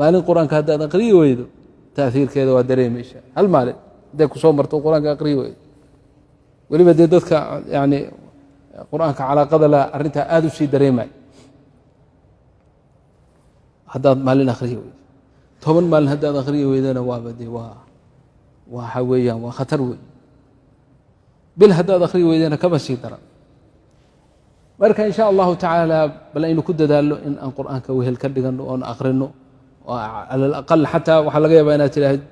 maalin qur-aanka haddaad aqriyi weydo taahiirkeeda waa dareemaysaa hal maalin hadday ku soo marto qur-aanka aqriyi weydo weliba dee dadka yani qur-aanka calaaqada la arrintaa aada u sii dareemayo haddaad maalin akhriyi weydo 10 maalin haddaad akhriyi weydana waaba dee waxa weeyaan waa khatar wey bil haddaad akhriyi weydana kama sii daran marka in sha allahu tacaala bal aynu ku dadaalno in aan qur-aanka wehel ka dhigano oon akhrino cala alaqal xataa waxaa laga yaabaa inaad tidhaahid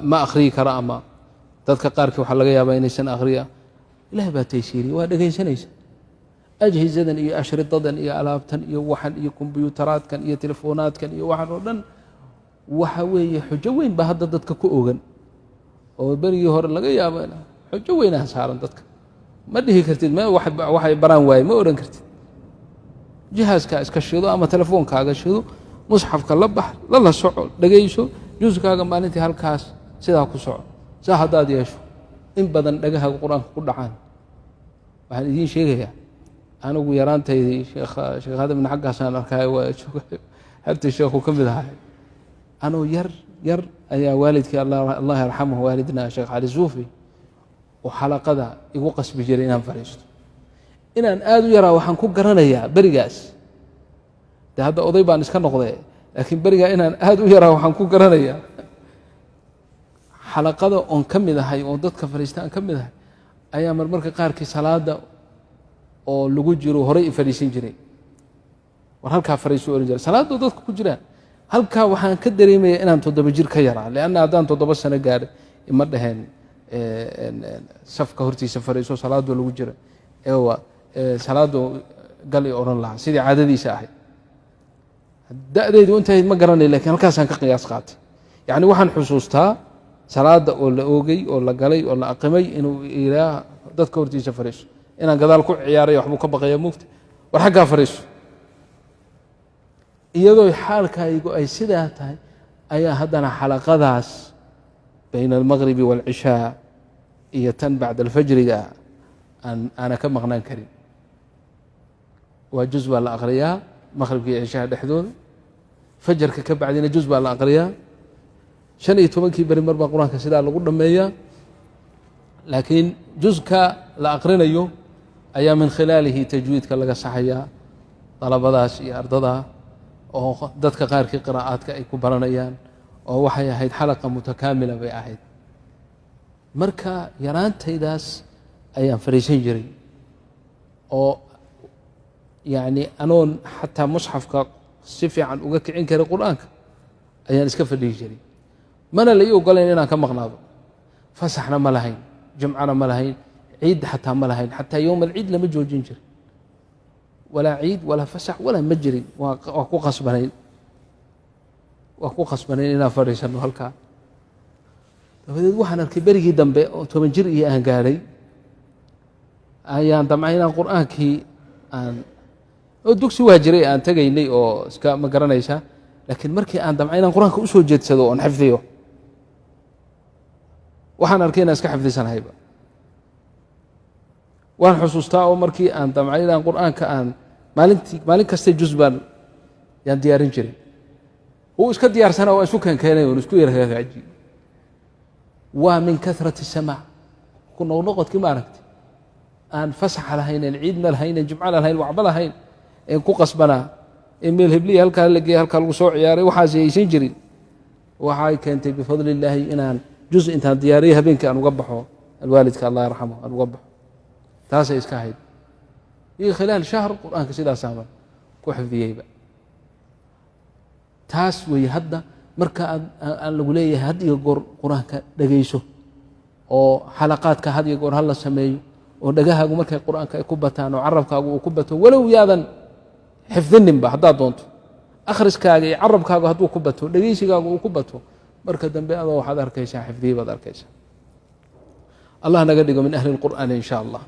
ma akhriyi kara ama dadka qaarkii waxaa laga yaabaa inaysan akhriya ilaah baa taysiiriya waa dhegaysanaysa ajhizadan iyo ashridadan iyo alaabtan iyo waxan iyo kombiyuutaraadkan iyo telefonaadkan iyo waxan oo dhan waxa weeye xujo weyn baa hadda dadka ku ogan oo berigii hore laga yaabo xujo weynaha saaran dadka ma dhihi kartid waxay baraan waaye ma odhan kartid jihaaskaa iska shido ama telefoonkaaga shido musxafka la bax lala soco dhegayso juskaaga maalintii halkaas sidaa ku soco saa haddaad yeesho in badan dhagahaaga qur-aanka ku dhacaan waxaan idiin sheegayaa anigu yaraantaydii sheekh aadamna xaggaasaan arkaayo waa habtii sheekhu ka mid ahay anuu yar ayaa waalidkii allah yarxamuhu waalidna sheekh cali suufi oo xalaqada igu qasbi jiray inaan fadhiisto inaan aada u yaraa waxaan ku garanayaa berigaas de hadda oday baan iska noqday laakiin berigaa inaan aada u yaraa waxaan ku garanayaa xalaqada oon ka mid ahay oo dadka fadhiista aan ka mid ahay ayaa marmarka qaarkii salaada oo lagu jiro horay i fadhiisan jiray war halkaa fadhiisu oran jiray salaadoo dadka ku jiraan halkaa waxaan ka dareemaya inaan 7 jir ka yaraa leanna haddaan 7 sano gaadhay ima dhaheen safka hortiisa fadhiiso salaadoo lagu jira salaadoo gal i odhan lahaa sidii caadadiisa ahayd da'daydu intahayd ma garanay lakiin halkaasaan ka qiyaas qaatay yacni waxaan xusuustaa salaada oo la oogay oo la galay oo la aqimay inuu ilaa dadka hortiisa fadhiiso inaan gadaal ku ciyaaray waxbuu ka baqaya mugta war xaggaa fadhiiso iyadoo xaalkaygu ay sidaa tahay ayaa haddana xalaqadaas bayna almaqribi waalcishaa iyo tan bacda alfajriga aana ka maqnaan karin waa juz baa la aqriyaa maqribka iyo cishaha dhexdooda fajarka ka bacdina juz baa la aqriyaa 15 beri mar baa qur-aanka sidaa lagu dhammeeyaa laakiin juzka la aqrinayo ayaa min khilaalihi tajwiidka laga saxayaa dalabadaas iyo ardadaa oo dadka qaarkii qiraa'aadka ay ku baranayaan oo waxay ahayd xalaqa mutakaamila bay ahayd marka yaraantaydaas ayaan fadhiisan jiray oo yacni anoon xataa musxafka si fiican uga kicin karay qur-aanka ayaan iska fadhihi jiray mana la ii ogolayn inaan ka maqnaado fasaxna ma lahayn jumcana ma lahayn ciid xataa ma lahayn xataa yowm alciid lama joojin jirin walaa ciid walaa fasax walaa ma jirin waa ku qasbanayn inaan fadhiisano halkaa dabadeed waxaan arkay berigii dambe oo 10 jir iyo aan gaadhay ayaan damcay inaan qur-aankii oo dugsi waa jiray aan tegaynay oo iska ma garanaysaa laakiin markii aan damcay inaan qur-aanka usoo jeedsado oon xifdiyo waxaan arkay inaan iska xifdisanahayba waan xusuustaa oo markii aan damcay inaan qur-aanka aan maalin kasta juz baan yaan diyaarin jiray wuu iska diyaarsanaa waa isu keenkeenay oon isku yar hagaajiyey waa min karati samaac ku noqnoqodkii ma aragti aan fasaxa lahaynen ciidna lahaynen jumcana lahayn waxba lahayn een ku qasbanaa in meel hebliya halkaa la geeyey halkaa lagu soo ciyaaray waxaas aysan jirin waxay keentay bifadli illaahi inaan juz intaan diyaariyey habeenkii aan uga baxo alwaalidka allah yarxamu aan uga baxo taasay iska ahayd iyo khilaal shahr qur-aanka sidaasaabaan ku xifdiyeyba taas weeye hadda marka aan lagu leeyahay had iyo goor qur-aanka dhegayso oo xalaqaadka had iyo goor ha la sameeyo oo dhagahaagu markay qur-aanka ay ku bataan oo carabkaagu uu ku bato walow yaadan xifdininba haddaad doonto akhriskaaga iyo carabkaagu hadduu ku bato dhegaysigaagu uu ku bato marka dambe adoo waxaad arkaysaa xifdiyey baad arkaysaa allah naga dhigo min ahli اlqur'aani in sha allah